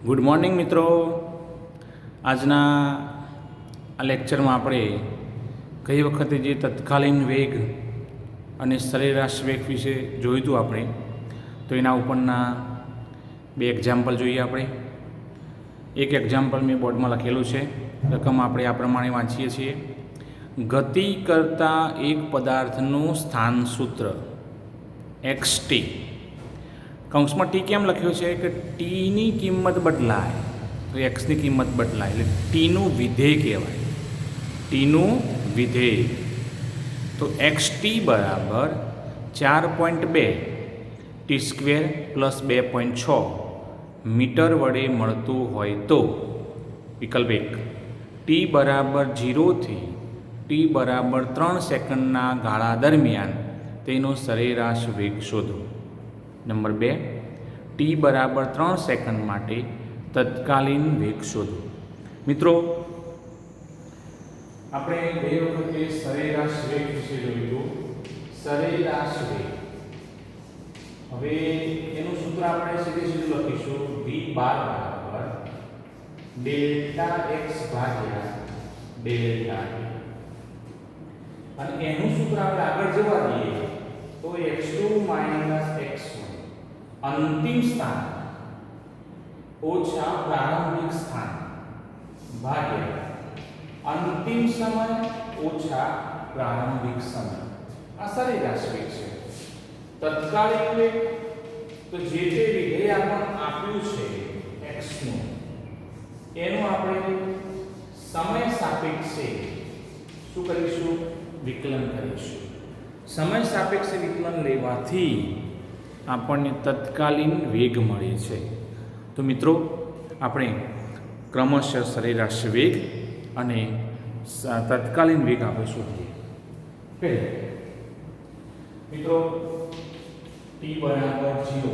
Good morning મિત્રો. આજના આ લેક્ચરમાં આપણે ગઈ વખતે જે તત્કાલીન વેગ અને સરેરાશ વેગ વિશે જોયું હતું આપણે, તો એના ઉપરના બે એક્ઝામ્પલ જોઈએ આપણે. એક એક્ઝામ્પલ મેં બોર્ડમાં લખેલું છે, રકમ આપણે આ પ્રમાણે વાંચીએ છીએ. ગતિ કરતા એક પદાર્થનું સ્થાન સૂત્ર એક્સ ટી. કૌંસમાં ટી કેમ લખ્યું છે કે ટીની કિંમત બદલાય તો એક્સની કિંમત બદલાય, એટલે ટીનું વિધેય કહેવાય. ટીનું વિધેય તો એક્સ ટી બરાબર 4.2 ટી સ્ક્વેર પ્લસ 2.6 મીટર વડે મળતું હોય તો વિકલ્પ 1 ટી બરાબર 0થી ટી બરાબર 3 સેકન્ડના ગાળા દરમિયાન તેનો સરેરાશ વેગ શોધો. નંબર 2 ટી બરાબર 3 સેકન્ડ માટે તત્કાલીન વેગ શોધો. મિત્રો, આપણે ગઈ વખતે સરેરાશ વેગ વિશે જોયું. સરેરાશ વેગ, હવે એનું સૂત્ર આપણે સીધે સીધું લખીશું. v બરાબર ડેલ્ટા x ભાગ્યા ડેલ્ટા t. અને એનું સૂત્ર આપણે આગળ જવા દઈએ તો x2 x1 અંતિમ સ્થાન ઓછા પ્રારંભિક સ્થાન ભાગ્યા અંતિમ સમય ઓછા પ્રારંભિક સમય. આ સરેરાશ વેગ છે. તત્કાલીન વેગ તો જે તે વિધેય આપણને આપ્યું છે x નું, એનું આપણે સમય સાપેક્ષે શું કરીશું? વિકલન કરીશું. સમય સાપેક્ષે વિકલન લેવાથી આપણને તત્કાલીન વેગ મળે છે. તો મિત્રો, આપણે ક્રમશઃ સરેરાશ વેગ અને તત્કાલીન વેગ આપણે શોધીએ. પહેલા મિત્રો, ટી બરાબર 0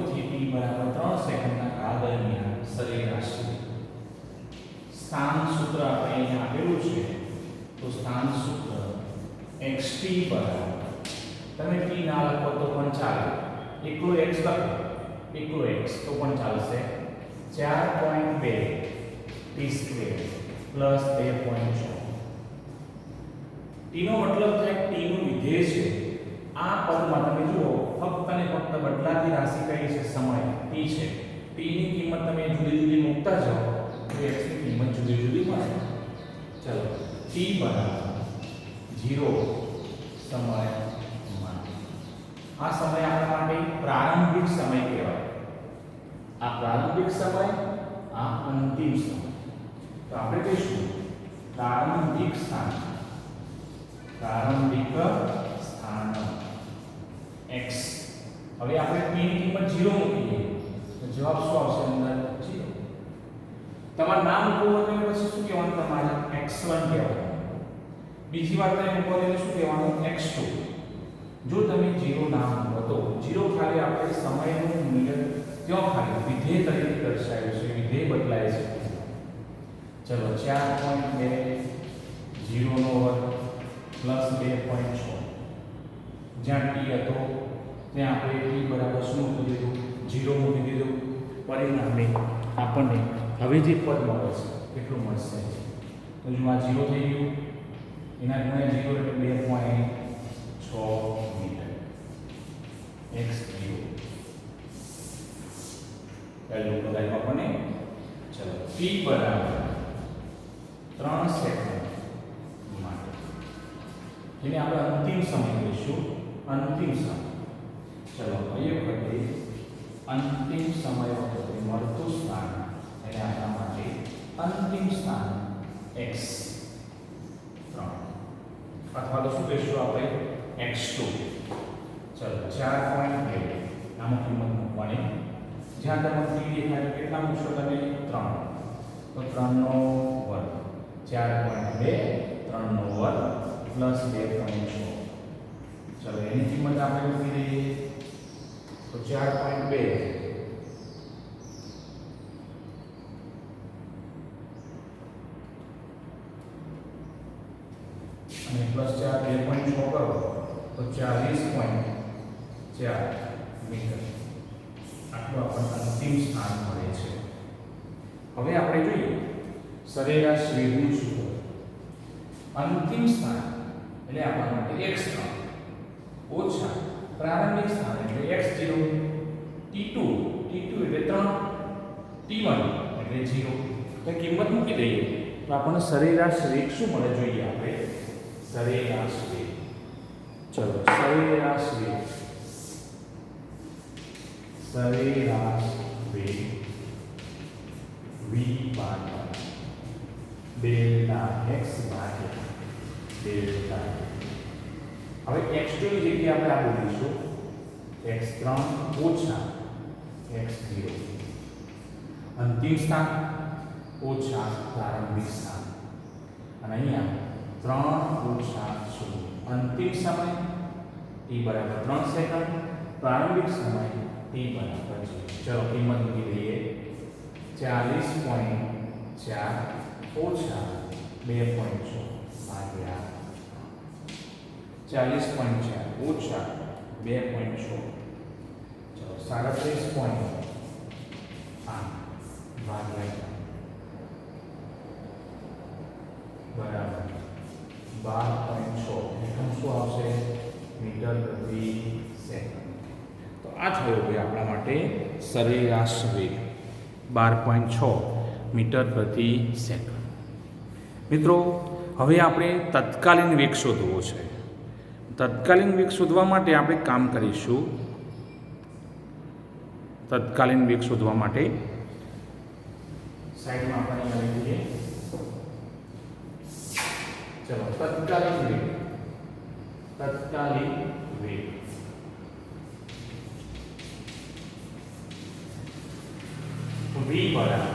થી ટી બરાબર 3 સેકન્ડના ગાળા દરમિયાન સરેરાશ વેગ. સ્થાન સૂત્ર આપણે અહીંયા આપેલું છે, તો સ્થાન સૂત્ર xt બરાબર, તમે t ના લખો તો પણ ચાલે, એકલો x લખો, એકલો x તો પણ ચાલશે, 4.2 t સ્ક્વેર પ્લસ 2.6. t નો મતલબ થાય t નું વિધેય છે. આ પદમાં તમે જુઓ, ફક્ત અને ફક્ત બદલાતી રાશિ કઈ છે? સમય t છે. t ની કિંમત તમે જુદી જુદી મૂકતા જાઓ તો x ની કિંમત જુદી જુદી મળે. ચલો, t બરાબર 0 સમય માટે. આ સમય આપણા માટે પ્રારંભિક સમય કહેવાય. આ પ્રારંભિક સમય, આ અંતિમ સમય. તો આપણે કહીશું પ્રારંભિક સ્થાન x. હવે આપણે p ની કિંમત 0 મૂકીએ તો જવાબ શું આવશે? અંદર 0. તમારું નામ મૂકવું હોય તો પછી શું કહેવાનું? તમારે x1 કહેવાનું. બીજી વાર તમે મૂકો તો શું કહેવાનું? x2. જો તમે 0 નામ મૂકો તો 0 ખાલી આપણે સમયનું મૂલ્ય ક્યાં ખાલી વિધેય તરીકે દર્શાવ્યું છે, વિધેય બદલાય છે. ચલો, 4.2 0 નો વર્ગ પ્લસ 2.6. જ્યાં t હતો ત્યાં આપણે t બરાબર શું મૂકી દીધું? 0 મૂકી દીધું. પરિણામે આપણને હવે જે પદ મળે છે કેટલું મળશે? તો જો આ 0 થઈ ગયું, એના ગુણ્યા 0 એટલે 2.6 મીટર. x0 પહેલું પદ આવ્યું આપણને. ચલો, t બરાબર 3 સેકન્ડ માટે, જેને આપણે અંતિમ સમય કહીશું. અંતિમ સમય. ચલો, એ વખતે અંતિમ સમય વખતે મળતું સ્થાન એટલે આપણા માટે અંતિમ સ્થાન x3 અથવા તો શું કહીશું આપણે? x2. ચલો, 4.2 આમાં કિંમત મૂકવાની. જ્યાં તમે t દેખાય કેટલા મૂકશો તમે? 3. તો 3 નો વર્ગ 4.2 3 નો વર્ગ પ્લસ 2.6. ચલો, એની કિંમત આપણે મૂકી દઈએ તો 4.2 અને પ્લસ 4 2.6 કરો તો 40.4 મીટર. આટલું આપણને અંતિમ અંતિમ સ્થાન મળે છે. હવે આપણે જોઈએ સરેરાશ વેગનું સૂત્ર. અંતિમ સ્થાન એટલે આપણા માટે x3 ઓછા પ્રારંભિક સ્થાન એટલે x0, t2 એટલે 3, t1 એટલે 0. તો કિંમત મૂકી દઈએ તો આપણને સરેરાશ વેગ શું મળે જોઈએ આપણે. સરેરાશ વેગ, ચલો સરેરાશ વેગ v ભાગ્યા ડેલ્ટા x ભાગ્યા ડેલ્ટા. હવે x2 ની જગ્યાએ આપણે આ બોલીશું x3 ઓછા x0 અંતિમ સ્થાન ઓછા પ્રારંભિક સ્થાન, અને અહીંયા 3 ઓછા 0 અંતિમ સમય t બરાબર 3 સેકન્ડ, પ્રારંભિક સમય t બરાબર 0. ચલો કિંમત મૂકી દઈએ 40.4 ઓછા 2.6 ભાગ્યા 40.4 ઓછા 2.6, ચલો 37.8 ભાગ્યા બરાબર 12.6 એકમ શું આવશે મીટર પ્રતિ સેકન્ડ. તો આ થયો ભાઈ આપણા માટે સરેરાશ વેગ 12.6 મીટર પ્રતિ સેકન્ડ. મિત્રો હવે આપણે તત્કાલીન વેગ શોધવો છે. તત્કાલીન વેગ શોધવા માટે આપણે કામ કરીશું. તત્કાલીન વેગ શોધવા માટે સાઈડમાં આપણે લખી દઈએ. ચલો તત્કાલીન વેગ v બરાબર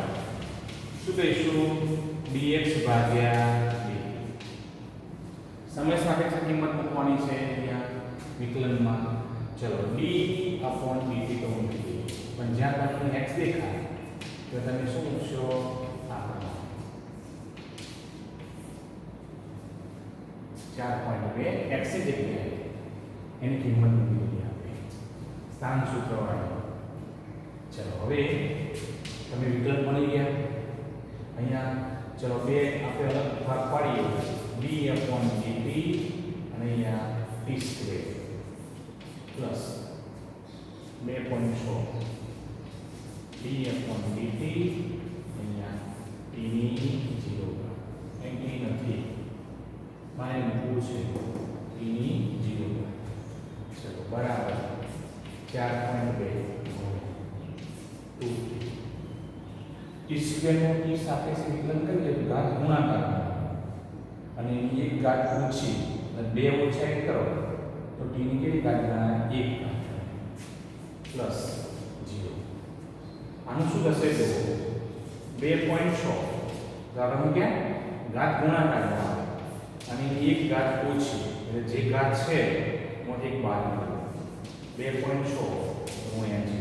શું કહીશું dx ભાગ્યા dt. સમય સાપેક્ષ કિંમત મૂકવાની છે અહીંયા વિકલનમાં. ચલો d/dt તો મૂકી દઈએ, પણ જ્યાં તમને x દેખાય તો તમે શું મૂકશો આપણે 4.2 x ની જગ્યાએ એની કિંમત મૂકી દઈએ આપણે સ્થાન સૂત્ર વાળા. ચલો હવે તમે વિકલ્પ મળી ગયા. અહીંયા ચલો બે આપણે અલગ ભાગ પાડીએ d/dt અને અહીંયા t² પ્લસ 2.6 d/dt અહીંયા t ની 0 એમ t નથી મારે મૂકવું છે t ની 0. ચલો બરાબર 4.2 t² નો t સાપેક્ષ વિકલન કરીએ તો ઘાત ગુણાકાર અને એની એક ઘાત ઓછી અને 2 ઓછા 1 કરો તો t ની કેટલી ઘાત ગણાય 1 પ્લસ 0. આનું શું થશે તો 2.6 કારણ કે ઘાત ગુણાકાર અને એની એક ઘાત ઓછી એટલે જે ઘાત છે એમાંથી એક બાદ કરો 2.6 ગુણ્યા 0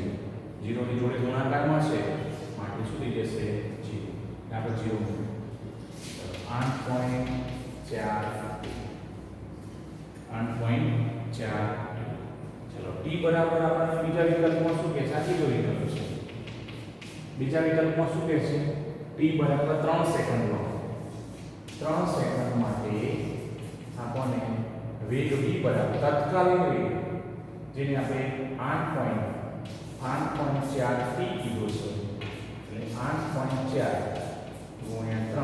0 ની જોડે ગુણાકારમાં છે માટે શું થઈ જશે 0. આપણે 0 8.4 ચલો t બરાબર આપણને બીજા વિકલ્પમાં શું કહે છે? આ ત્રીજો વિકલ્પ છે. બીજા વિકલ્પમાં શું કહે છે? t બરાબર 3 સેકન્ડ લો. 3 સેકન્ડ માટે આપણને વેગ v બરાબર તત્કાલીન વેગ જેને આપણે 8.4 t કીધો છે એટલે 8.4 ગુણ્યા 3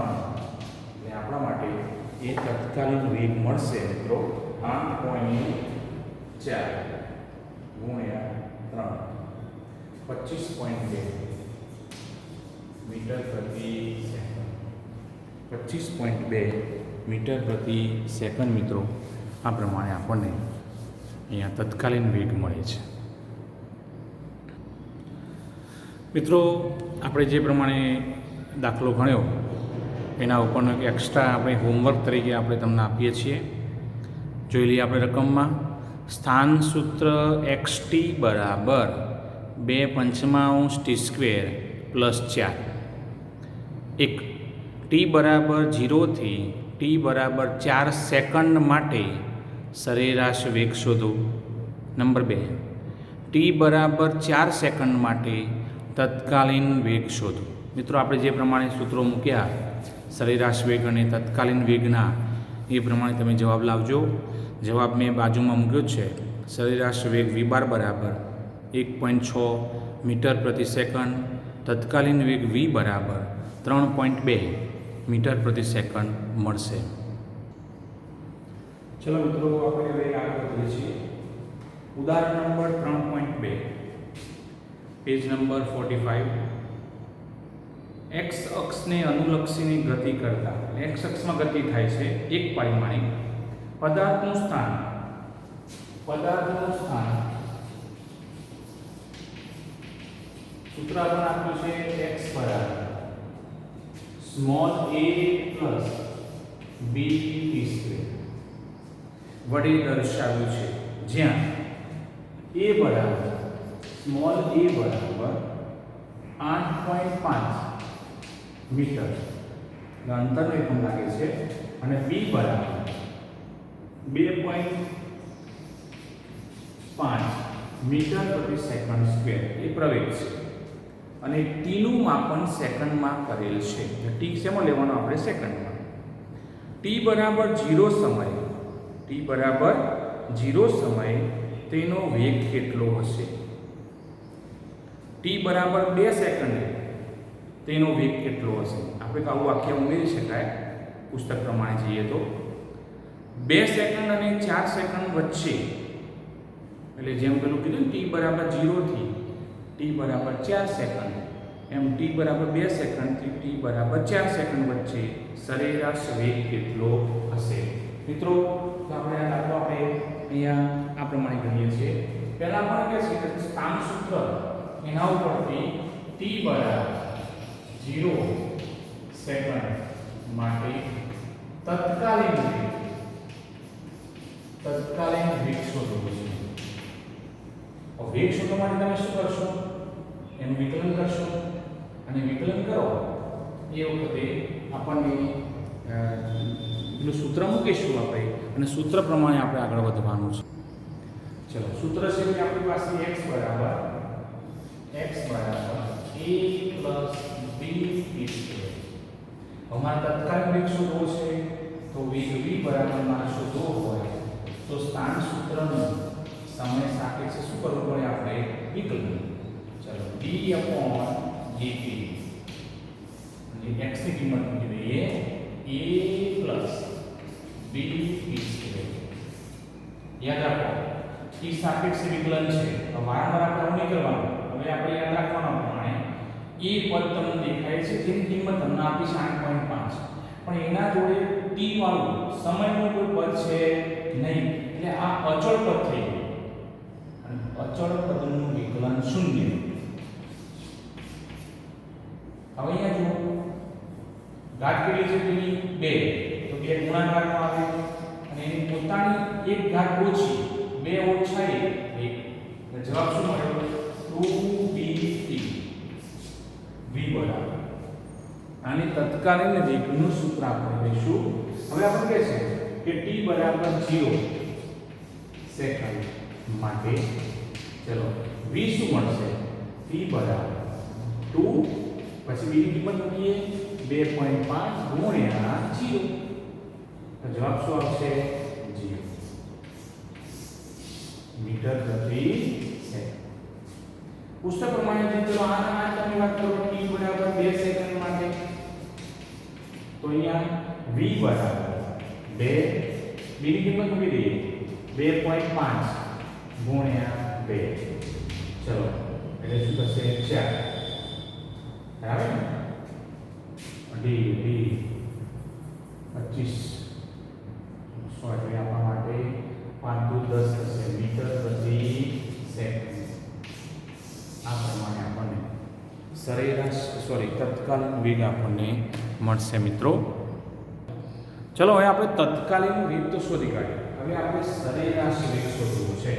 એટલે આપણા માટે એ તત્કાલીન વેગ મળશે મિત્રો 8.4 ગુણ્યા 3 25.2 મીટર પ્રતિ સેકન્ડ. 25.2 મીટર પ્રતિ સેકન્ડ મિત્રો આ પ્રમાણે આપણને અહીંયા તત્કાલીન વેગ મળે છે. મિત્રો આપણે જે પ્રમાણે દાખલો ગણ્યો એના ઉપરનો એક એક્સ્ટ્રા આપણે હોમવર્ક તરીકે આપણે તમને આપીએ છીએ. જોઈ લઈએ આપણે રકમમાં. સ્થાન સૂત્ર xt બરાબર 2/5 t² પ્લસ 4. એક t બરાબર 0 થી t બરાબર 4 સેકન્ડ માટે સરેરાશ વેગ શોધો. નંબર 2 t બરાબર 4 સેકન્ડ માટે તત્કાલીન વેગ શોધો. મિત્રો આપણે જે પ્રમાણે સૂત્રો મૂક્યા સરેરાશ વેગ અને તત્કાલીન વેગના, એ પ્રમાણે તમે જવાબ લાવજો. જવાબ મેં બાજુમાં મૂક્યો છે. સરેરાશ વેગ v બાર બરાબર 1.6 મીટર પ્રતિ સેકન્ડ, તત્કાલીન વેગ v બરાબર 3.2 મીટર પ્રતિ સેકન્ડ મળશે. ચલો મિત્રો, આપણે હવે આગળ વધીએ છીએ. ઉદાહરણ નંબર 3.2, પેજ નંબર 45. એક્સ અક્ષને અનુલક્ષીને ગતિ કરતા, એક્સ અક્ષમાં ગતિ થાય છે એક પરિમાણિક પદાર્થનું સ્થાન સૂત્ર આપણે આપ્યું છે x બરાબર small a plus b t square વડે દર્શાવ્યું છે, જ્યાં a બરાબર સ્મોલ a બરાબર 8.5 મીટર અંતરનો એકમ લાગે છે અને b બરાબર 2.5 મીટર પ્રતિ સેકન્ડ સ્ક્વેર એ પ્રવેગ છે અને t નું માપન સેકન્ડમાં કરેલ છે. t શેમાં લેવાનો આપણે? સેકન્ડમાં. t બરાબર 0 સમયે તેનો વેગ કેટલો હશે? t બરાબર 2 સેકન્ડે તેનો વેગ કેટલો હશે? આપણે તો આવું વાક્ય ઉમેરી શકાય પુસ્તક પ્રમાણે જઈએ તો. 2 સેકન્ડ અને 4 સેકન્ડ વચ્ચે, એટલે જેમ પેલું કીધું t બરાબર 0 થી t બરાબર 4 સેકન્ડ, એમ t બરાબર 2 સેકન્ડ થી t બરાબર 4 સેકન્ડ વચ્ચે સરેરાશ વેગ કેટલો હશે? મિત્રો, તો આપણે આ દાખલો આપણે અહીંયા આ પ્રમાણે ગણીએ છીએ. પહેલા પણ કે છે કે સ્થાન સૂત્ર એના ઉપરથી t બરાબર 0 સેકન્ડ માટે તત્કાલીન વેગ શોધવો છે. વેગ શોધવા માટે તમે શું કરશો? એનું વિકલન કરશો અને વિકલન કરો એ વખતે આપણને પેલું સૂત્ર મૂકીશું આપણે અને સૂત્ર પ્રમાણે આપણે આગળ વધવાનું છે. ચલો, સૂત્ર છે કે આપણી પાસે x બરાબર a plus b t square. અમારે તત્કાલીન વેગ શોધવો છે, તો વેગ v બરાબર મારે શોધવો હોય તો સ્થાન સૂત્રનું સમય સાપેક્ષે શું કરવું પડે? આપણે વિકલન. ચલો, d upon dt અને x ની કિંમત મૂકી દઈએ a plus b t square. યાદ રાખો, t સાપેક્ષે વિકલન છે. વારંવાર આપણે નહીં કરવાનું. હવે આપણે યાદ રાખવાનું પ્રમાણે એ પદ તમને દેખાય છે જેની કિંમત તમને આપી છે 8.5, પણ એના જોડે t વાળું સમયનું કોઈ પદ છે નહીં, એટલે આ અચળ પદ થઈ ગયું અને અચળ પદનું વિકલન 0. હવે અહીંયા જો ઘાત કેટલી છે તેની 2, તો 2 ગુણાકારમાં આવે અને એની પોતાની એક ઘાત ઓછી 2 ઓછા 1, એટલે જવાબ શું મળ્યો? 2bt v બરાબર. આની તત્કાલીન વેગનું સૂત્ર આપણે લઈશું. હવે આપણે કહે છે કે t બરાબર 0 સેકન્ડ માટે ચલો v શું મળશે? v બરાબર 2 પછી v ની કિંમત મૂકીએ 2.5 ગુણ્યા 0, તો જવાબ શું આવશે? 0 મીટર પ્રતિ સેકન્ડ. પુસ્તક પ્રમાણે જો ચલો આ તમે વાત કરો t બરાબર 2 સેકન્ડ માટે, તો અહીંયા v બરાબર 2, v ની કિંમત મૂકી દઈએ 2.5 ગુણ્યા 2, ચલો એટલે શું થશે? 4 બરાબર ને? d 25 સોરી આપવા માટે 5 દુ 10 થશે મીટર પ્રતિ સેકન્ડ. આ પ્રમાણે આપણને સરેરાશ તત્કાલીન વેગ આપણને મળશે. મિત્રો, ચલો હવે આપણે તત્કાલીન વેગ તો શોધી કાઢીએ. હવે આપણે સરેરાશ વેગ શોધવું છે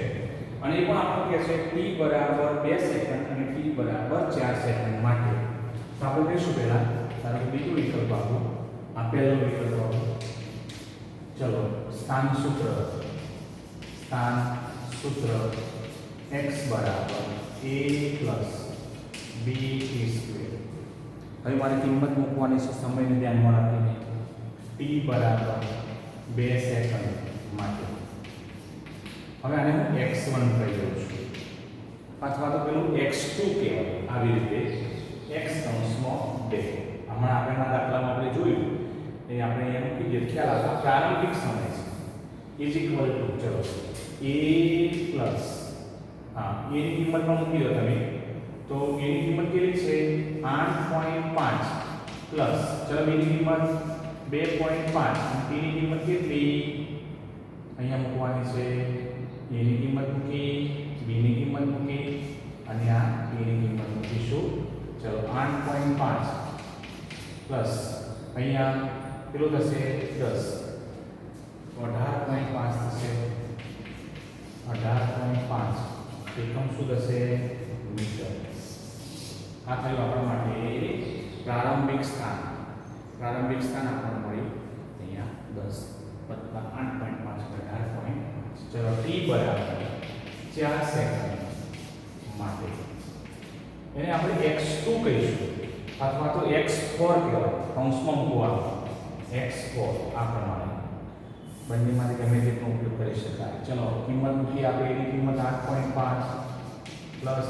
અને એ પણ આપણે કહે છે t બરાબર 2 સેકન્ડ અને t બરાબર 4 સેકન્ડ માટે. તો આપણે કહીશું પહેલા, ધારો કે બીજો વિકલ્પ આપો, આ પહેલો વિકલ્પ આપો. ચલો, સ્થાન સૂત્ર x બરાબર a પ્લસ b bt². હવે મારે કિંમત મૂકવાની છે સમયને ધ્યાનમાં રાખીને. t બરાબર 2 સેકન્ડ માટે. હવે આને હું x1 કહી દઉં છું અથવા તો પેલું x2 કહેવાય. આવી રીતે x કૌંસમાં 2. હમણાં આપણા દાખલામાં આપણે જોયું એ આપણે અહીંયા મૂકી દઈએ. ખ્યાલ આવે પ્રારંભિક સમય છે ઇઝ ઇક્વલ ટુ ચલો a પ્લસ હા a ની કિંમતમાં મૂકી દો તમે તો a ની કિંમત કેટલી છે 8.5 પ્લસ ચલો b ની કિંમત 2.5 અને t ની કિંમત કેટલી અહીંયા મૂકવાની છે. a ની કિંમત મૂકી b ની કિંમત મૂકી અને આ t ની કિંમત મૂકીશું. ચલો 8.5 પ્લસ અહીંયા કેટલું થશે 10 18.5 થશે. 18.5 એકમ શું થશે મીટર. આ થયું આપણા માટે પ્રારંભિક સ્થાન. પ્રારંભિક સ્થાન આપણને મળ્યું અહીંયા 10 વત્તા 8.5 18.5. ચલો t બરાબર 4 સેકન્ડ માટે એને આપણે x2 કહીશું અથવા તો x4 કહેવાય. કૌંસમાં મૂકવાનું x4 આ પ્રમાણે બંનેમાંથી ગમે તેનો ઉપયોગ કરી શકાય. ચલો કિંમત મૂકી આપણે એની કિંમત 8.5 પ્લસ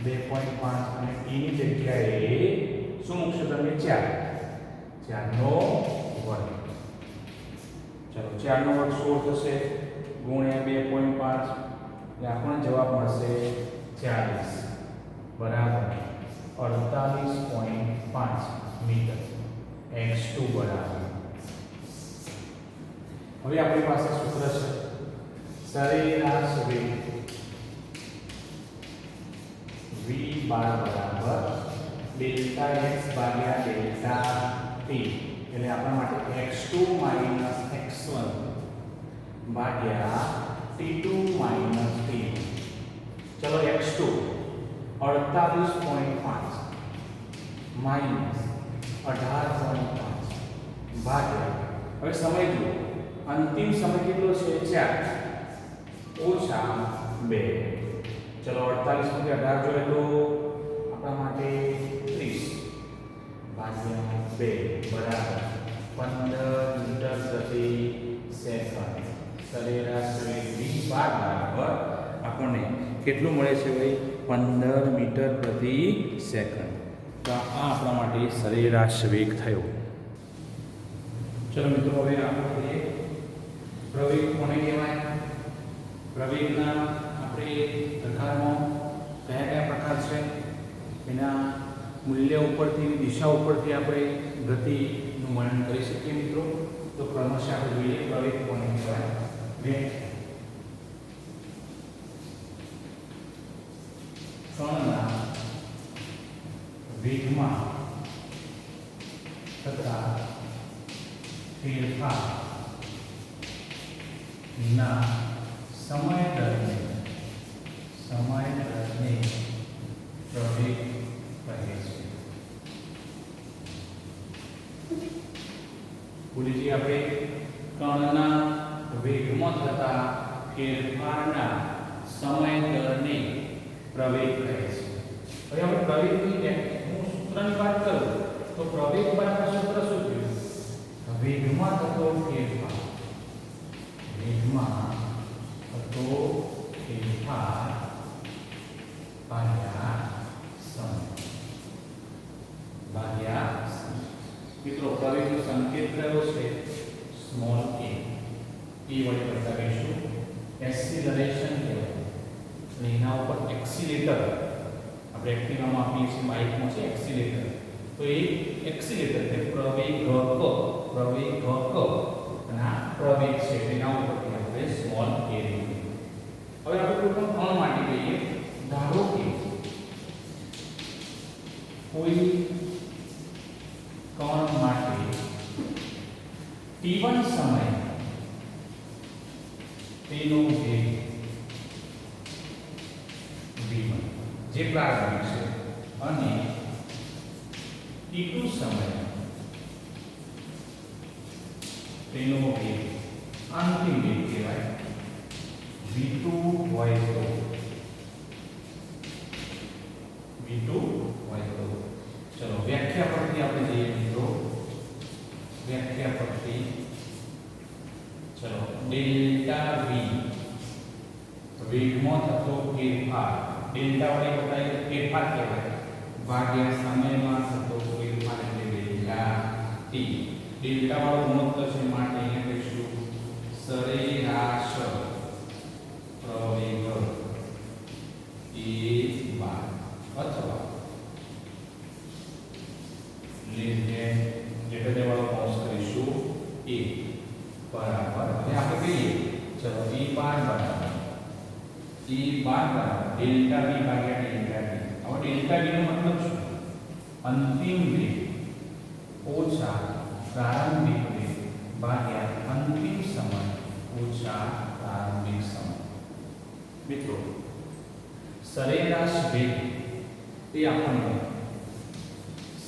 2.5 અને t ની જગ્યાએ શું મૂકશો તમે 4 નો વર્ગ. ચલો 4 નો વર્ગ 16 થશે ગુણ્યા 2.5 એટલે આપણને જવાબ મળશે 40 બરાબર 48.5 મીટર. x2 બરાબર હવે આપણી પાસે સૂત્ર છે સરેરાશ વેગ v બરાબર ડેલ્ટા x ભાગ્યા ડેલ્ટા t. એટલે આપણા માટે x2 x1 ભાગ્યા t2 t. ચલો x2 48.5 માઈનસ 18.5 ભાગ્યા હવે સમય જુઓ અંતિમ સમય કેટલો છે 4 ઓછા 2. ચલો 48 માંથી 18 જોઈએ તો આપણા માટે 30 ભાગ્યા 2 બરાબર 15 મીટર પ્રતિ સેકન્ડ. સરેરાશ વેગ v બરાબર આપણને કેટલું મળે છે ભાઈ 15 મીટર પ્રતિ સેકન્ડ. તો આ આપણા માટે સરેરાશ વેગ થયો. ચલો મિત્રો હવે આપણે પ્રવેગ કોને કહેવાય? પ્રવેગના આપણે પ્રકારમાં કયા કયા પ્રકાર છે એના મૂલ્ય ઉપરથી દિશા ઉપરથી આપણે ગતિનું વર્ણન કરી શકીએ મિત્રો. તો ક્રમશઃ આપણે જોઈએ પ્રવેગ કોને કહેવાય. કણના વેગમાં તથા ફેરફાર ના સમય દરને પ્રવેગ કહે છે. ભૂલી જઈએ આપણે કણના વેગમાં થતા ફેરફારના સમય દરને પ્રવેગ કહે છે. હવે આપણે પ્રવેગની હું સૂત્રની વાત કરું તો પ્રવેગ બરાબર સૂત્ર શું થયું? વેગમાં થતો ફેરફાર. વેગમાં થતો ફેરફાર ભાગ્યા સમય. મિત્રો પ્રવેગનો સંકેત કયો છે? Small a. એ વડે બતાવીશું એક્સિલરેશન કહેવાય. અને એના ઉપર એક્સિલેટર આપણે એક્ટિવામાં આપીએ છીએ બાઇકમાં છે એક્સિલેટર. તો એ એક્સિલેટર એટલે પ્રવેગક અને આ પ્રવેગ છે એના ઉપરથી આપણે સ્મોલ a લઈએ. હવે આપણે કોઈ પણ કણ માટે લઈએ. ધારો કે કોઈ કણ માટે t1 સમય તેનો વેગ v1 જે પ્રારંભિક છે અને t2 સમય તેનો વેગ અંતિમ વેગ કહેવાય v2 હોય તો v2 વ્યાખ્યા પરથી આપણે જઈએ મિત્રો, વ્યાખ્યા પરથી ચલો ડેલ્ટા વી વેગમાં થતો ફેરફાર, ડેલ્ટા વડે બતાવીએ ફેરફાર કહેવાય, ભાગ્યા સમયમાં થતો ફેરફાર એટલે ડેલ્ટા ટી. ડેલ્ટા વાળો ગુણોત્તર છે માટે એને કહીશું સરેરાશ પ્રવેગ એ બાર અથવા જેટલે વાળો કૌંસ કરીશું એ બરાબર, અને આપણે કહીએ ચલો એ બાર બરાબર ડેલ્ટા વી ભાગ્યા ડેલ્ટા ટી. હવે ડેલ્ટા વી નો મતલબ શું? અંતિમ વેગ ઓછા પ્રારંભિક વેગ ભાગ્યા અંતિમ સમય ઓછા પ્રારંભિક સમય. મિત્રો સરેરાશ વેગ એ આપણને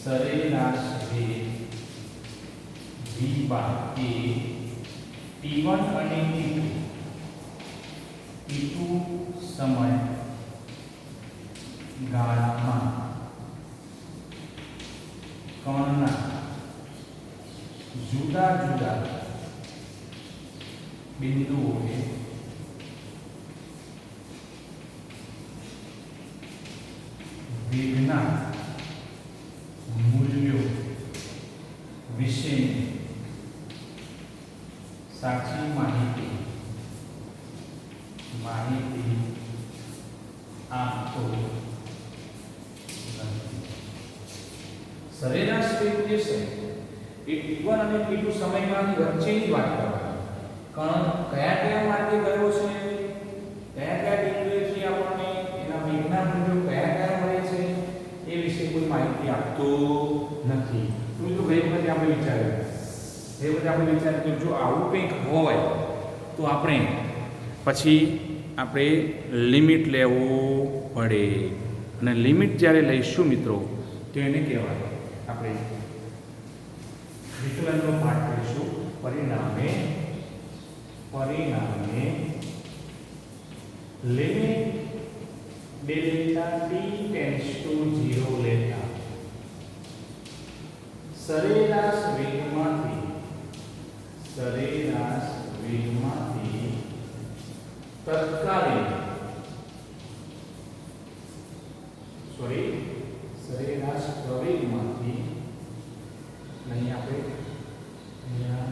સરેરાશ વેગ v બાર એ t1 અને t2 સમય ગાળામાં કણના જુદા જુદા બિંદુઓએ વેગના મૂલ્યો વિશેની સાચી માહિતી આપતો નથી. સરેરાશ વેગ જે છે એ t1 અને t2 સમયગાળાની વચ્ચેની વાત કરવાની. કણ કયા કયા માર્ગે ગયો છે, કયા કયા બિંદુએથી આપણને એના વેગના મૂલ્યો કયા કયા મળે છે એ વિશે કોઈ માહિતી આપતો નથી. તો ગઈ વખતે આપણે વિચાર્યું કે જો આવું કંઈક હોય તો પછી આપણે લિમિટ લેવું પડે, અને લિમિટ જ્યારે લઈશું મિત્રો તો એને કહેવાય આપણે વિકલનનો પાઠ કરીશું. પરિણામે limit delta t tends to 0 લેતા સરેરાશ વેગમાંથી તત્કાલીન સરેરાશ પ્રવેગમાંથી અહીં આપણે અહીંયા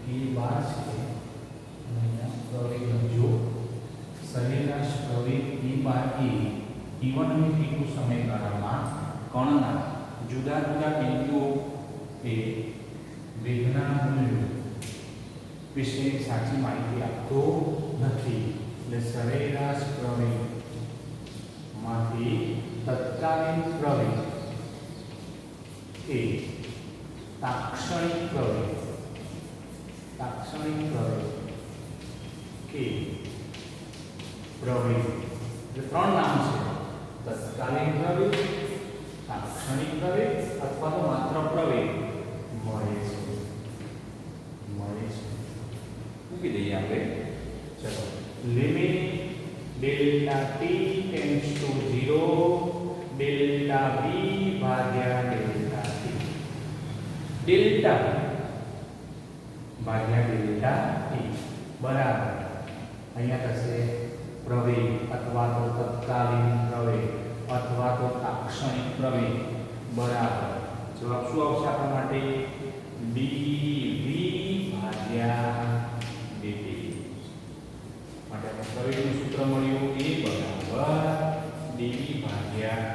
એ બાર છે, અહીંયા પ્રવેગ જો સરેરાશ પ્રવેગ એ બાર એ t1 અને t2 સમયગાળામાં કણના જુદા જુદા બિંદુઓ એ વેગના મૂલ્યો વિશે સાચી માહિતી આપતો નથી. એટલે સરેરાશ પ્રવેગમાંથી તત્કાલીન પ્રવેગ એ તાક્ષણિક પ્રવેગ કે પ્રવેગ, જે ત્રણ નામ છે, તત્કાલીન પ્રવેગ, તાક્ષણિક પ્રવેગ અથવા તો માત્ર પ્રવેગ મળે છે. મૂકી દઈએ આપણે. ચલો limit delta t tends to 0 delta v ભાગ્યા ડેલ્ટા ટી. ડેલ્ટા ભાગ્યા ડેલ્ટા ટી બરાબર અહીંયા થશે પ્રવેગ અથવા તો તત્કાલીન પ્રવેગ અથવા તો તાક્ષણિક પ્રવેગ બરાબર જવાબ શું આવશે આપણા માટે? dv ભાગ્યા dt. માટે આપણે પ્રવેગનું સૂત્ર મળ્યું એ બરાબર dv ભાગ્યા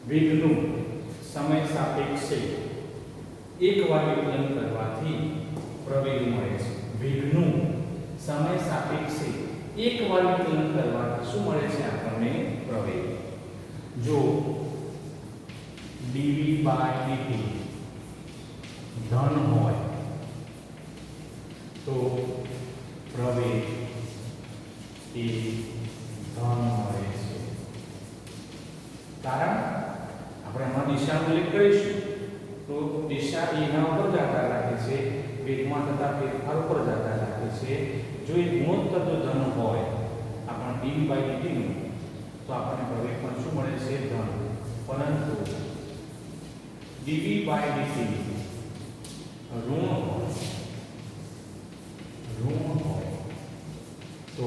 વેગનું સમય સાપેક્ષે એકવાર વિકલન કરવાથી પ્રવેગ મળે છે. વેગનું સમય સાપેક્ષે એકવાર વિકલન કરવાથી શું મળે છે આપણને? પ્રવેગ. જો dv બાય dt ધન હોય તો પ્રવેગ એ ધન મળે છે. કારણ આપણે આમાં દિશાનો ઉલ્લેખ કરીશું તો દિશા એના ઉપર જ આધાર રાખે છે, વેગમાં થતા ફેરફાર ઉપર જ આધાર રાખે છે. જો એ ગુણોત્તર જો ધન હોય, આપણે dv બાય dt નું તો આપણને પ્રવેગ પણ શું મળે છે? ધન. પરંતુ dv/dt ઋણ હોય તો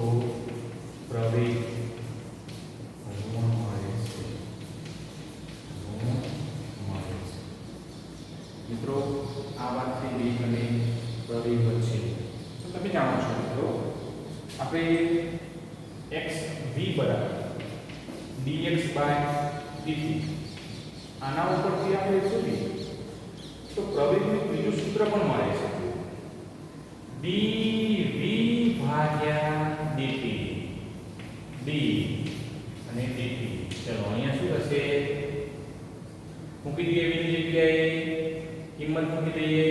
પ્રવેગ ઋણ મળે છે. મિત્રો આ વાત થઈ વેગ અને પ્રવેગ વચ્ચે. તો તમે જાણો છો મિત્રો, આપણે x v બરાબર dx/dt આના ઉપરથી આપણે શું લીધું? તો પ્રવેગનું બીજું સૂત્ર પણ મળે છે, dv/dt. d અને dt. ચલો અહીંયા શું થશે? મૂકી દઈએ v ની જગ્યાએ કિંમત મૂકી દઈએ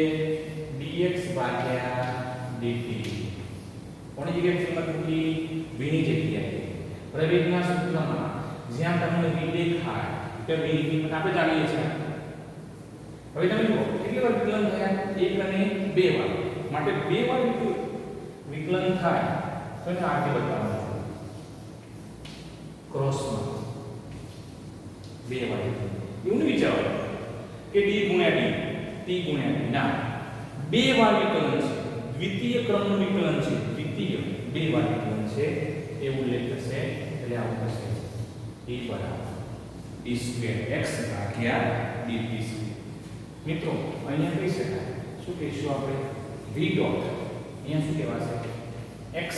dx/dt. કોની જગ્યાએ કિંમત મૂકી? v ની જગ્યાએ. પ્રવેગના સૂત્રમાં જ્યાં તમને v દેખાય કે v ની કિંમત આપણે જાણીએ છીએ. હવે તમે જુઓ કેટલી વાર વિકલન થયા? 1 અને 2 વાર. માટે 2 વાર વિકલન થાય તો એને આગે બતાવવાનું છે ક્રોસમાં. 2 વાર એવું નહીં વિચારવાનું કે d ગુણ્યા d, t ગુણ્યા d. ના, 2 વાર વિકલન છે. દ્વિતીય ક્રમનું વિકલન છે. દ્વિતીય 2 વાર વિકલન છે એવું ઉલ્લેખ થશે. એટલે આવું થશે e બરાબર d²x/dt². મિત્રો અહીંયા કહી શકાય, શું કહીશું આપણે? v ડોટ અહીંયા શું કહેવાશે? x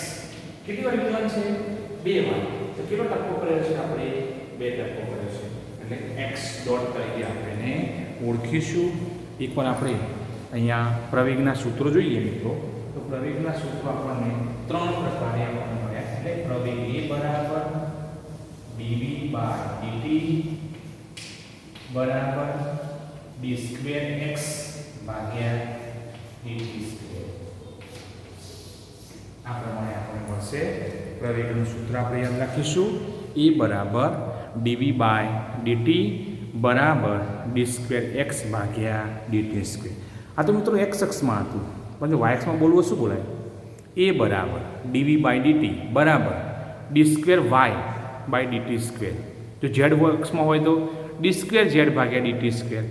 કેટલી વાર વિકલન છે? 2 વાર. તો કેટલો ટપકો કર્યો છે આપણે? 2 ટપકો કર્યો છે. એટલે x ડોટ તરીકે આપણે એને ઓળખીશું. એકવાર આપણે અહીંયા પ્રવેગના સૂત્રો જોઈએ મિત્રો, તો પ્રવેગના સૂત્રો આપણને 3 પ્રકારે આપણને મળ્યા. એટલે પ્રવેગ a બરાબર dv/dt બરાબર d²x/dt². આ પ્રમાણે આપણે મળશે પ્રવેગનું સૂત્ર. આપણે યાદ રાખીશું, a બરાબર dv/dt બરાબર d²x/dt². આ તો મિત્રો x અક્ષમાં હતું, પણ જો y અક્ષમાં બોલવું શું બોલાય? a બરાબર dv/dt બરાબર d²y/dt². જો z અક્ષમાં હોય તો d²z/dt².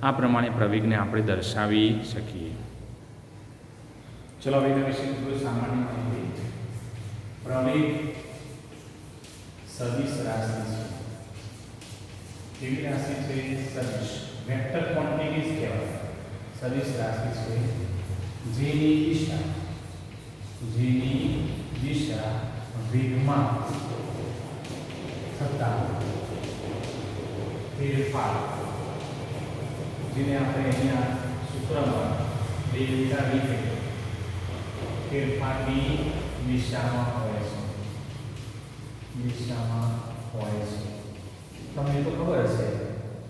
આ પ્રમાણે પ્રવેગને આપણે દર્શાવી શકીએ. ચલો હવે એના વિશે થોડું સામાન્ય માહિતી. પ્રવેગ સદિશ રાશિ છે. કેવી રાશિ છે? સદિશ. વેક્ટર ક્વોન્ટિટીઝ કહેવાય. સદિશ રાશિ છે જેની દિશા વેગમાં થતા ફેરફાર, જેને આપણે અહીંયા સૂત્રમાં ડેલ્ટા v ફેરફારની દિશામાં હોય છે. તમને તો ખબર હશે,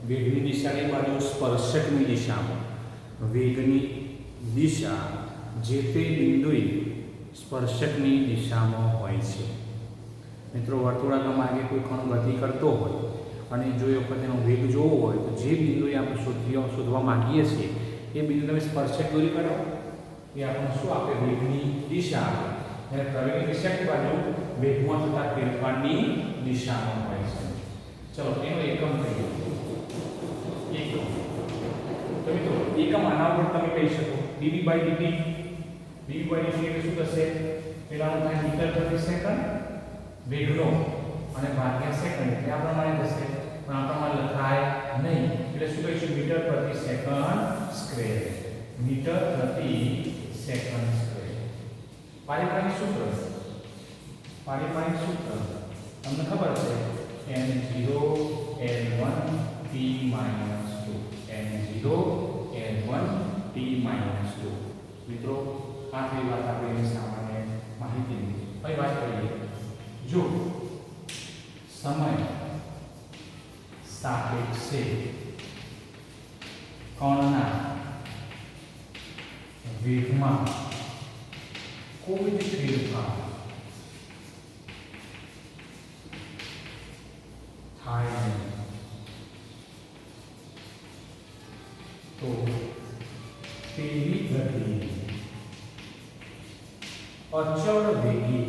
વેગની દિશાની બાજુ સ્પર્શકની દિશામાં. વેગની દિશા જે તે બિંદુએ સ્પર્શકની દિશામાં હોય છે. મિત્રો વર્તુળાકાર માર્ગે કોઈ કણ ગતિ કરતો હોય અને જો એ વખતે એનો વેગ જોવો હોય તો જે બિંદુએ આપણે શોધવા માંગીએ છીએ એ બિંદુ તમે સ્પર્શક દોરી કરો, એ આપણને શું આપે? વેગની દિશા આપે. અને પ્રવેગની દિશાની બાજુ વેગમાં થતા ફેરફારની દિશામાં હોય છે. ચલો એનો એકમ કહીએ. એકમ તો મિત્રો એકમ આના ઉપર તમે કહી શકો dv/dt. dv/dt એટલે શું થશે? પેલાનું થાય મીટર પ્રતિ સેકન્ડ વેગનો અને ભાગ્યા સેકન્ડ, એટલે આ પ્રમાણે થશે. પણ આ પ્રમાણે લખાય નહીં, એટલે શું કહીશું? મીટર પ્રતિ સેકન્ડ સ્ક્વેર. મીટર પ્રતિ સેકન્ડ સ્ક્વેર. પારિમાણિક સૂત્ર તમને ખબર છે, n0 n1 t - 2. n0 n1 t - 2. મિત્રો આ થઈ વાત આપણે સામાન્ય માહિતીની. હવે વાત કરીએ, જો સમય સાપેક્ષે કણના વેગમાં કોઈ જ ફેરફાર થાય નહીં તો તેની ગતિ અચળ વેગી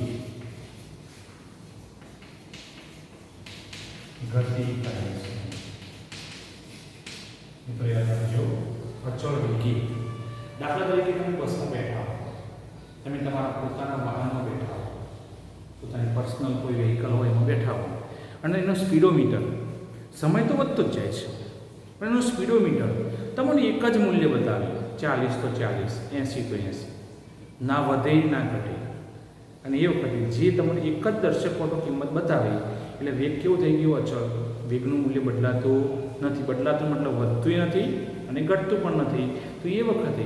ગતિ કહે છે. મિત્રો યાદ રાખજો, અચળ વેગી. દાખલા તરીકે તમે બસમાં બેઠા હો, તમે તમારા પોતાના વાહનમાં બેઠા હો, પોતાની પર્સનલ કોઈ વ્હીકલ હોય એમાં બેઠા હો, અને એનો સ્પીડોમીટર સમય તો વધતો જ જાય છે, પણ એનું સ્પીડોમીટર તમને એક જ મૂલ્ય બતાવે, 40 તો 40, 80 તો 80, ના વધે ના ઘટે. અને એ વખતે જે તમને એક જ દર્શક ફોટો કિંમત બતાવે એટલે વેગ કેવું થઈ ગયું? અચળ. વેગનું મૂલ્ય બદલાતું નથી, બદલાતું મતલબ વધતું નથી અને ઘટતું પણ નથી. તો એ વખતે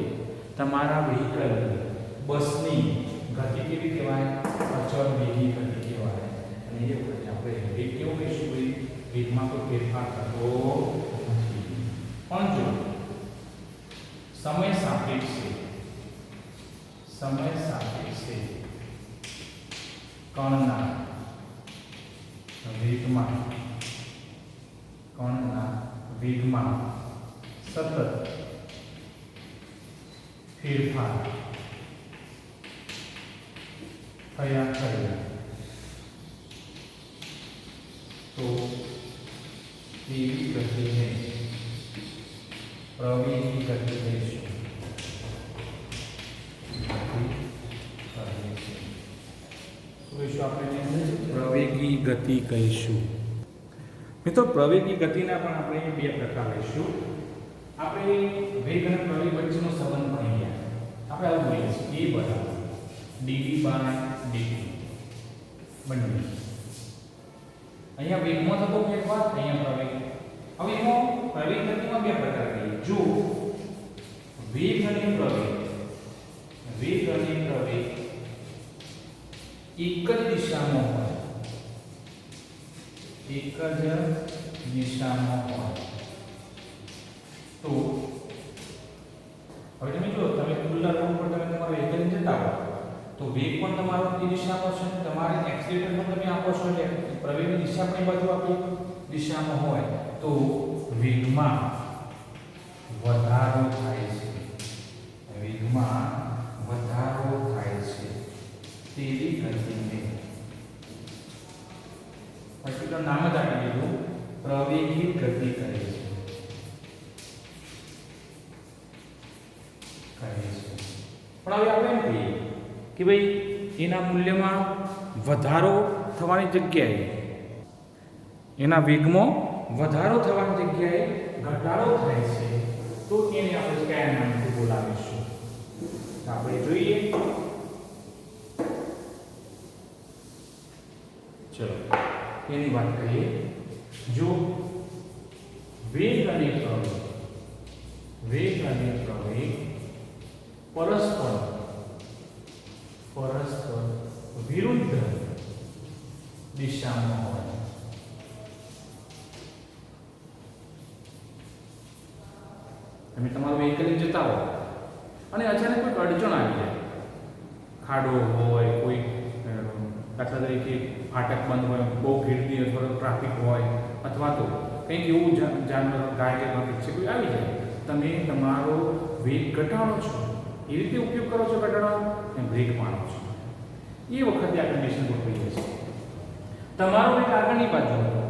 તમારા વ્હીકલ બસની ગતિ કેવી કહેવાય? અચળ વેગી ગતિ કહેવાય. અને એ વખતે આપણે વેગ કેવો કહીશું? ભાઈ વેગમાં કોઈ ફેરફાર થતો નથી. પણ જો સમય સાપેક્ષે કણના વેગમાં સતત ફેરફાર થયા કરે તો એવી ગતિને પ્રવેગી ગતિ કહીશું. પ્રવેગી ગતિ કહીશું. મિત્રો, પ્રવેગી ગતિના પણ આપણે બે પ્રકાર લઈશું. આપણે વેગ અને પ્રવેગ વચ્ચેનો સંબંધ ભણી ગયા. આપણે આવું બોલીએ છીએ, એ બરાબર dv/dt બંને. અહીંયા વેગમાં થતો ફેરફાર, અહીંયા પ્રવેગ. હવે એમાં પ્રવેગ ગતિમાં બે પ્રકાર કહીએ. જો વેગ અને પ્રવેગ એક જ દિશામાં હોય, તો હવે તમે જો, તમે ખુલ્લા રોડ પર તમે તમારો વેગ લઈને જતા હો તો વેગ પણ તમારો એ દિશામાં છે, તમારે એક્સિલેટર પણ તમે આપો છો એટલે પ્રવેગની દિશા પણ એ બાજુ આપી દિશામાં હોય તો વેગમાં વધારો થાય છે. તેવી ગતિને પછી નામ જ આપી દીધું, પ્રવેગી ગતિ કહે છે. પણ હવે આપણે એમ કહીએ કે ભાઈ એના મૂલ્યમાં વધારો થવાની જગ્યાએ, એના વેગમાં વધારો થવાની જગ્યાએ ઘટાડો થાય છે, તો એને આપણે કયા નામથી બોલાવીશું? આપણે જોઈએ. ચલો એની વાત કરીએ. જો વેગ અને પ્રવેગ પરસ્પર વિરુદ્ધ દિશામાં હોય, તમે તમારું વ્હીકલ જતા હો અને અચાનક કોઈ અડચણ આવી જાય, ખાડો હોય, કોઈ દાખલા તરીકે ફાટક બંધ હોય, બહુ ગીર્દી અથવા ટ્રાફિક હોય, અથવા તો કંઈક એવું જાનવર, ગાય કે કંઈક છે કોઈ આવી જાય, તમે તમારો વેગ ઘટાડો છો. એ રીતે ઉપયોગ કરો છો ઘટાડવાનો, અને બ્રેક મારો છો. એ વખતે આ કન્ડિશન ગોઠવીએ છીએ. તમારો વેગ આગળની બાજુ હતો,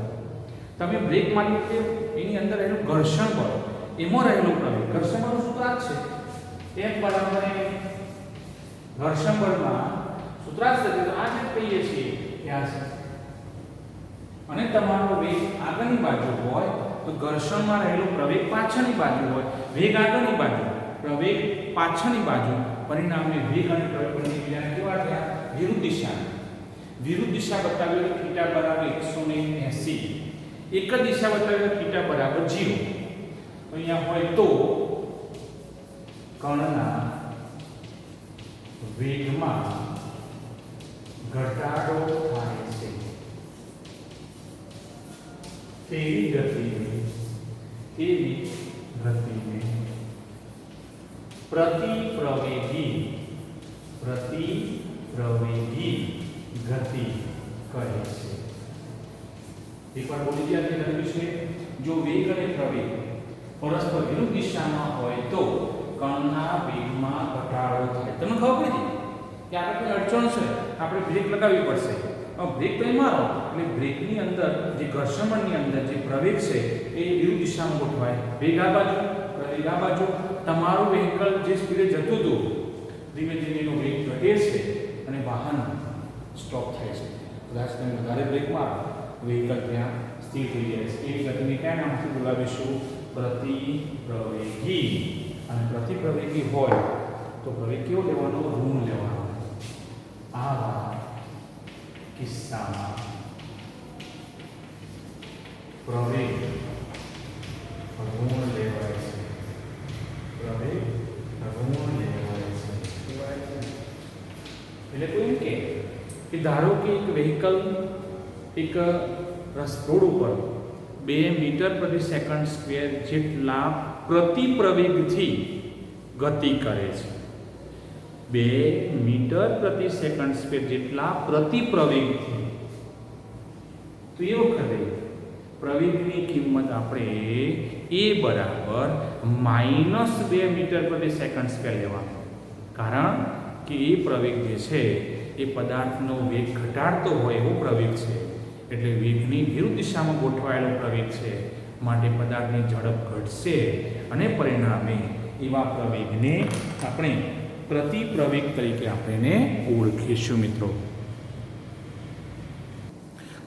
તમે બ્રેક મારી વખતે એની અંદર રહેલું ઘર્ષણ બળ, એમાં રહેલું પ્રવેગ, ઘર્ષણ બળનું સૂત્ર આ જ છે, F બરાબર ઘર્ષણ બળમાં સૂત્રાંશ તરીકે તો આ જ કહીએ છીએ કે આ છે. અને તમારો વેગ આગળની બાજુ હોય તો ઘર્ષણમાં રહેલો પ્રવેગ પાછળની બાજુ હોય, વેગ આગળની બાજુ, પ્રવેગ પાછળની બાજુ, પરિણામે વેગ અને પ્રવેગ બંને એકબીજાને કેવા થયા? વિરુદ્ધ દિશા બતાવેલો θ બરાબર 180, એક જ દિશા બતાવેલો θ બરાબર 0. અહીંયા હોય તો કણના વેગમાં ઘટાડો થાય છે. તેવી ગતિને પ્રતિપ્રવેગી ગતિ કહે છે. એકવાર બોલી ગયા કે લખ્યું છે, જો વેગ અને પ્રવેગ પરસ્પર વિરુદ્ધ દિશામાં હોય તો કણના વેગમાં ઘટાડો થાય. તમને ખબર પડી કે આપણે કોઈ અડચણ છે, આપણે બ્રેક લગાવવી પડશે, બ્રેક તમે મારો એટલે બ્રેકની અંદર જે ઘર્ષણની અંદર જે પ્રવેગ છે એ વિરુદ્ધ દિશામાં ગોઠવાય. વેગ આ બાજુ, પ્રવેગ આ બાજુ. તમારું વ્હીકલ જે સ્પીડે જતું હતું ધીમે ધીમે એનો વેગ ઘટે છે અને વાહન સ્ટોપ થાય છે. કદાચ તમે વધારે બ્રેક મારો વ્હીકલ ત્યાં સ્થિર થઈ જાય છે. એ ગતિને કયા નામથી બોલાવીશું? પ્રતિપ્રવેગી. અને પ્રતિપ્રવેગી હોય તો પ્રવેગ કેવો લેવાનો? ઋણ લેવાનો. આવા કિસ્સામાં પ્રવેગ ઋણ લેવાય છે. પ્રવેગ ઋણ લેવાય છે. એટલે કોઈ એમ કે ધારો કે એક વ્હીકલ એક રોડ ઉપર 2 મીટર પ્રતિ સેકન્ડ સ્ક્વેર જેટલા પ્રતિપ્રવેગથી ગતિ કરે છે. 2 મીટર પ્રતિ સેકન્ડ સ્ક્વેર જેટલા પ્રતિપ્રવેગથી. તો એ વખતે પ્રવેગની કિંમત આપણે a બરાબર -2 મીટર પ્રતિ સેકન્ડ સ્ક્વેર લેવાનું. કારણ કે એ પ્રવેગ જે છે એ પદાર્થનો વેગ ઘટાડતો હોય એવો પ્રવેગ છે. એટલે વેગની વિરુદ્ધ દિશામાં ગોઠવાયેલો પ્રવેગ છે. માટે પદાર્થની ઝડપ ઘટશે અને પરિણામે એવા પ્રવેગને આપણે પ્રતિપ્રવેગ તરીકે આપણે ઓળખીશું મિત્રો.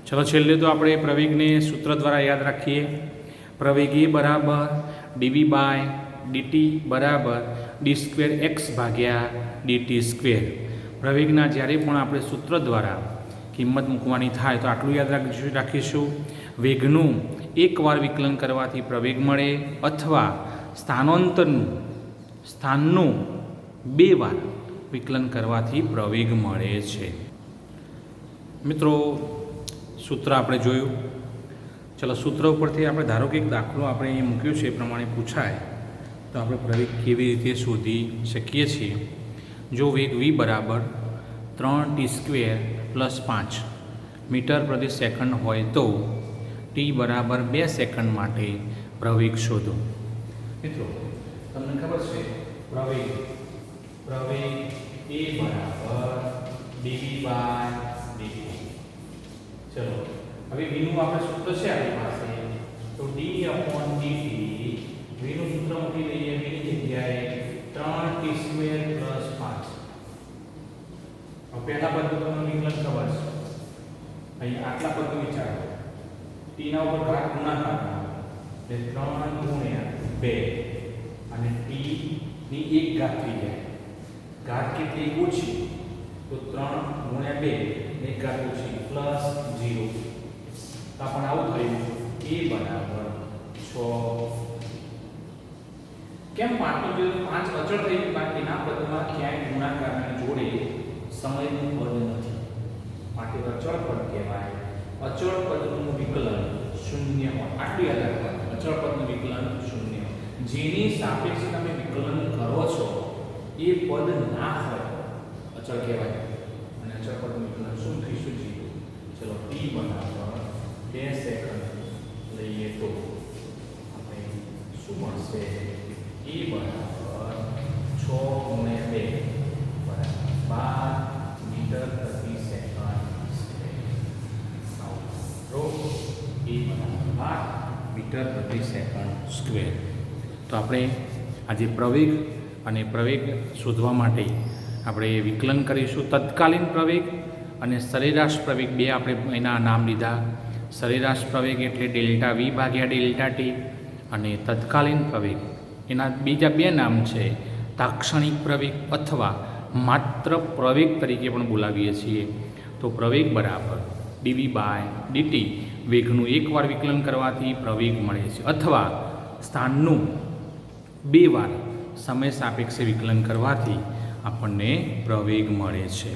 ચલો છેલ્લે તો આપણે પ્રવેગને સૂત્ર દ્વારા યાદ રાખીએ. પ્રવેગ એ બરાબર dv/dt બરાબર d²x ભાગ્યા dt². પ્રવેગના જ્યારે પણ આપણે સૂત્ર દ્વારા કિંમત મૂકવાની થાય તો આટલું યાદ રાખીશું. વેગનું એકવાર વિકલન કરવાથી પ્રવેગ મળે અથવા સ્થાનનું 2 વાર વિકલન કરવાથી પ્રવેગ મળે છે. મિત્રો સૂત્ર આપણે જોયું. ચલો સૂત્ર ઉપરથી આપણે ધારો કે એક દાખલો આપણે અહીં મૂક્યો છે એ પ્રમાણે પૂછાય તો આપણે પ્રવેગ કેવી રીતે શોધી શકીએ છીએ. જો વેગ v બરાબર 3t² + 5 મીટર પ્રતિ સેકન્ડ હોય તો t બરાબર 2 સેકન્ડ માટે પ્રવેગ શોધો. મિત્રો તમને ખબર છે પ્રવેગ એ બરાબર dv/dt. ચલો હવે v નું આપણે સૂત્ર છે આપણી પાસે તો d/dt v નું સૂત્ર મૂકી દઈએ. v ની જગ્યાએ 3t² + 5. હવે પહેલા પદનું વિકલન ખબર છે. અહીં આટલા પદનું વિચારો. t ના ઉપર ઘાત ગુણાકાર એટલે 3 × 2 અને t ની 1 ઘાત થઈ જાય. ઘાત કેટલી ઓછી તો 3 × 2 1 ઘાત ઓછી પ્લસ 0. તો આપણે આવું થયું a બરાબર 6. કેમ 5 જો 5 અચળ થઈ ગયું? કારણ કે એના પદમાં ક્યાંય ગુણાકારની જોડે સમયનું પદ નથી માટે અચળ પદ કહેવાય. અચળ પદનું વિકલન 0 હોય. આટલું યાદ રાખવાનું. અચળ પદનું વિકલન 0. જેની સાપેક્ષે તમે વિકલન કરો છો એ પદ ના હોય અચળ કહેવાય. અને અચળ પદનું વિકલન શું થઈશું? 0. ચલો t બરાબર 2 સેકન્ડ લઈએ તો આપણે શું મળશે? e બરાબર 6 × 2 બરાબર 12 મીટર પ્રતિ સેકન્ડ સ્ક્વેર. e બરાબર 12 મીટર પ્રતિ સેકન્ડ સ્ક્વેર. તો આપણે આજે પ્રવેગ અને પ્રવેગ શોધવા માટે આપણે વિકલન કરીશું. તત્કાલીન પ્રવેગ અને સરેરાશ પ્રવેગ બે આપણે એના નામ લીધા. સરેરાશ પ્રવેગ એટલે ΔV/ΔT અને તત્કાલીન પ્રવેગ એના બીજા 2 નામ છે તાક્ષણિક પ્રવેગ અથવા માત્ર પ્રવેગ તરીકે પણ બોલાવીએ છીએ. તો પ્રવેગ બરાબર dV/dt વેગનું એકવાર વિકલન કરવાથી પ્રવેગ મળે છે અથવા સ્થાનનું 2 વાર સમય સાપેક્ષે વિકલન કરવાથી આપણને પ્રવેગ મળે છે.